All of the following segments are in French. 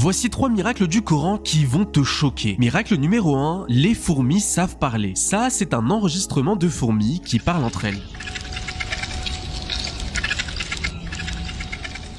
Voici 3 miracles du Coran qui vont te choquer. Miracle numéro 1, les fourmis savent parler. Ça, c'est un enregistrement de fourmis qui parlent entre elles.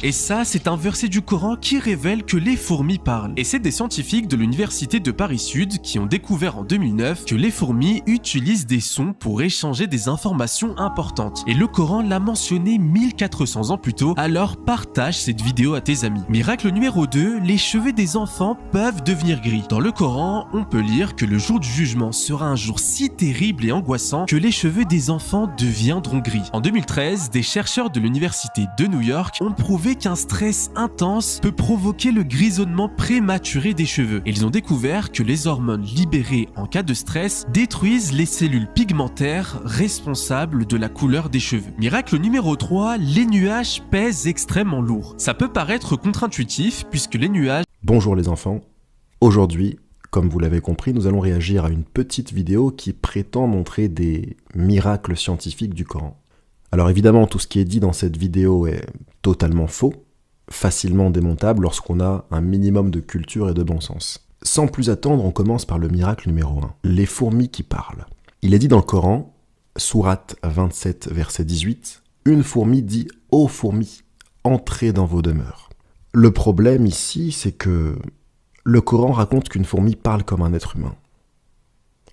Et ça, c'est un verset du Coran qui révèle que les fourmis parlent. Et c'est des scientifiques de l'université de Paris-Sud qui ont découvert en 2009 que les fourmis utilisent des sons pour échanger des informations importantes. Et le Coran l'a mentionné 1400 ans plus tôt, alors partage cette vidéo à tes amis. Miracle numéro 2, les cheveux des enfants peuvent devenir gris. Dans le Coran, on peut lire que le jour du jugement sera un jour si terrible et angoissant que les cheveux des enfants deviendront gris. En 2013, des chercheurs de l'université de New York ont prouvé qu'un stress intense peut provoquer le grisonnement prématuré des cheveux. Ils ont découvert que les hormones libérées en cas de stress détruisent les cellules pigmentaires responsables de la couleur des cheveux. Miracle numéro 3, les nuages pèsent extrêmement lourd. Ça peut paraître contre-intuitif puisque les nuages... Bonjour les enfants, aujourd'hui, comme vous l'avez compris, nous allons réagir à une petite vidéo qui prétend montrer des miracles scientifiques du Coran. Alors évidemment, tout ce qui est dit dans cette vidéo est totalement faux, facilement démontable lorsqu'on a un minimum de culture et de bon sens. Sans plus attendre, on commence par le miracle numéro 1, les fourmis qui parlent. Il est dit dans le Coran, sourate 27, verset 18, « Une fourmi dit « Ô fourmis, entrez dans vos demeures ». Le problème ici, c'est que le Coran raconte qu'une fourmi parle comme un être humain.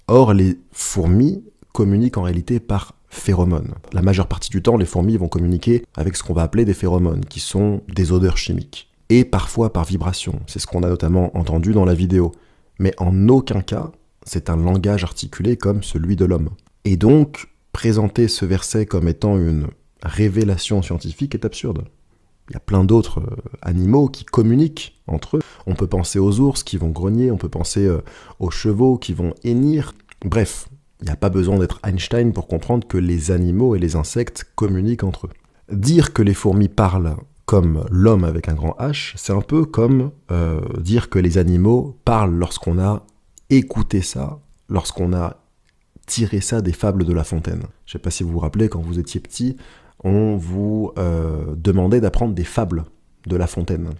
Or, les fourmis communiquent en réalité par phéromones. La majeure partie du temps, les fourmis vont communiquer avec ce qu'on va appeler des phéromones, qui sont des odeurs chimiques. Et parfois par vibration, c'est ce qu'on a notamment entendu dans la vidéo. Mais en aucun cas, c'est un langage articulé comme celui de l'homme. Et donc, présenter ce verset comme étant une révélation scientifique est absurde. Il y a plein d'autres animaux qui communiquent entre eux. On peut penser aux ours qui vont grogner, on peut penser aux chevaux qui vont hennir. Bref, il n'y a pas besoin d'être Einstein pour comprendre que les animaux et les insectes communiquent entre eux. Dire que les fourmis parlent comme l'homme avec un grand H, c'est un peu comme dire que les animaux parlent lorsqu'on a écouté ça, lorsqu'on a tiré ça des fables de La Fontaine. Je ne sais pas si vous vous rappelez, quand vous étiez petit, on vous demandait d'apprendre des fables de La Fontaine.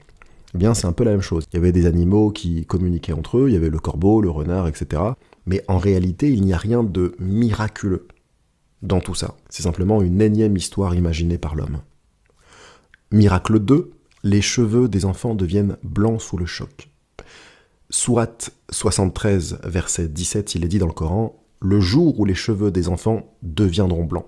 Eh bien, c'est un peu la même chose. Il y avait des animaux qui communiquaient entre eux, il y avait le corbeau, le renard, etc. Mais en réalité, il n'y a rien de miraculeux dans tout ça. C'est simplement une énième histoire imaginée par l'homme. Miracle 2, les cheveux des enfants deviennent blancs sous le choc. Sourate 73, verset 17, il est dit dans le Coran, « Le jour où les cheveux des enfants deviendront blancs ».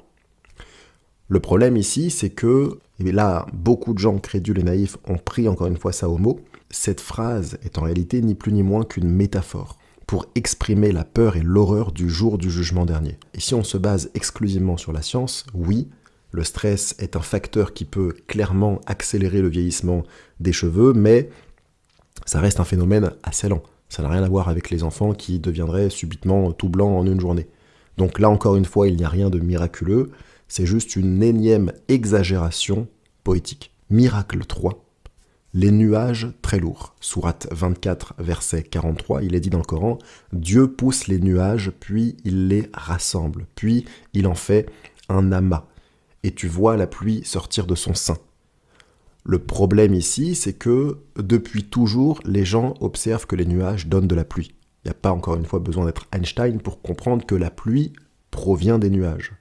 Le problème ici, c'est que, et là, beaucoup de gens crédules et naïfs ont pris encore une fois ça au mot, cette phrase est en réalité ni plus ni moins qu'une métaphore pour exprimer la peur et l'horreur du jour du jugement dernier. Et si on se base exclusivement sur la science, oui, le stress est un facteur qui peut clairement accélérer le vieillissement des cheveux, mais ça reste un phénomène assez lent. Ça n'a rien à voir avec les enfants qui deviendraient subitement tout blancs en une journée. Donc là, encore une fois, il n'y a rien de miraculeux, c'est juste une énième exagération poétique. Miracle 3. Les nuages très lourds. Sourate 24, verset 43, il est dit dans le Coran, « Dieu pousse les nuages, puis il les rassemble, puis il en fait un amas, et tu vois la pluie sortir de son sein. » Le problème ici, c'est que depuis toujours, les gens observent que les nuages donnent de la pluie. Il n'y a pas encore une fois besoin d'être Einstein pour comprendre que la pluie provient des nuages.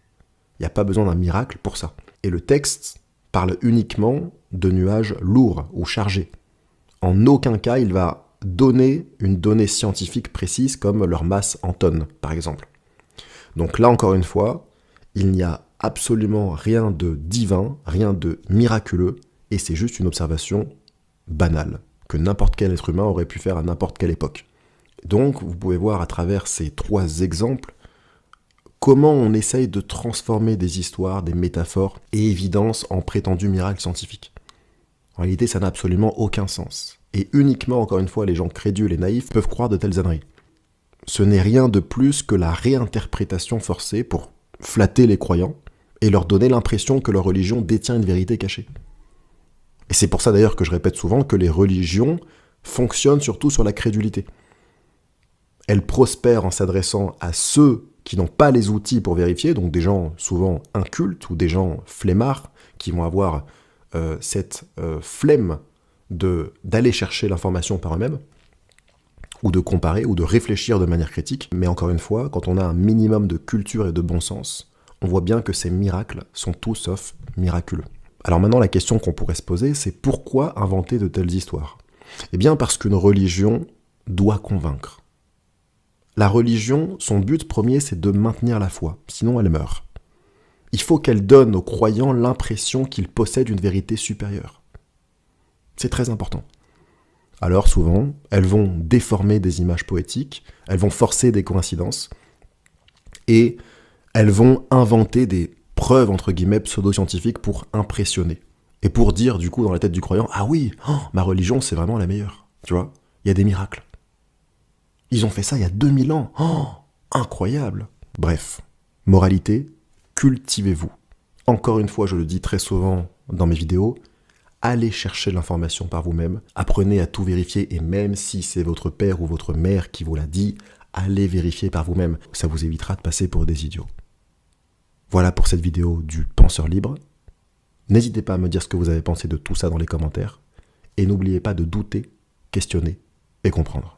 Il n'y a pas besoin d'un miracle pour ça. Et le texte parle uniquement de nuages lourds ou chargés. En aucun cas, il va donner une donnée scientifique précise comme leur masse en tonnes, par exemple. Donc là, encore une fois, il n'y a absolument rien de divin, rien de miraculeux, et c'est juste une observation banale, que n'importe quel être humain aurait pu faire à n'importe quelle époque. Donc, vous pouvez voir à travers ces 3 exemples comment on essaye de transformer des histoires, des métaphores et évidences en prétendus miracles scientifiques. En réalité, ça n'a absolument aucun sens. Et uniquement, encore une fois, les gens crédules et naïfs peuvent croire de telles âneries. Ce n'est rien de plus que la réinterprétation forcée pour flatter les croyants et leur donner l'impression que leur religion détient une vérité cachée. Et c'est pour ça d'ailleurs que je répète souvent que les religions fonctionnent surtout sur la crédulité. Elles prospèrent en s'adressant à ceux qui n'ont pas les outils pour vérifier, donc des gens souvent incultes ou des gens flemmards qui vont avoir cette flemme d'aller chercher l'information par eux-mêmes, ou de comparer, ou de réfléchir de manière critique. Mais encore une fois, quand on a un minimum de culture et de bon sens, on voit bien que ces miracles sont tout sauf miraculeux. Alors maintenant, la question qu'on pourrait se poser, c'est pourquoi inventer de telles histoires ? Eh bien parce qu'une religion doit convaincre. La religion, son but premier, c'est de maintenir la foi, sinon elle meurt. Il faut qu'elle donne aux croyants l'impression qu'ils possèdent une vérité supérieure. C'est très important. Alors souvent, elles vont déformer des images poétiques, elles vont forcer des coïncidences, et elles vont inventer des preuves, entre guillemets, pseudo-scientifiques pour impressionner. Et pour dire, du coup, dans la tête du croyant, ah oui, ma religion, c'est vraiment la meilleure. Tu vois, il y a des miracles. Ils ont fait ça il y a 2000 ans. Oh, incroyable. Bref, moralité, cultivez-vous. Encore une fois, je le dis très souvent dans mes vidéos, allez chercher l'information par vous-même, apprenez à tout vérifier, et même si c'est votre père ou votre mère qui vous l'a dit, allez vérifier par vous-même. Ça vous évitera de passer pour des idiots. Voilà pour cette vidéo du Penseur Libre. N'hésitez pas à me dire ce que vous avez pensé de tout ça dans les commentaires. Et n'oubliez pas de douter, questionner et comprendre.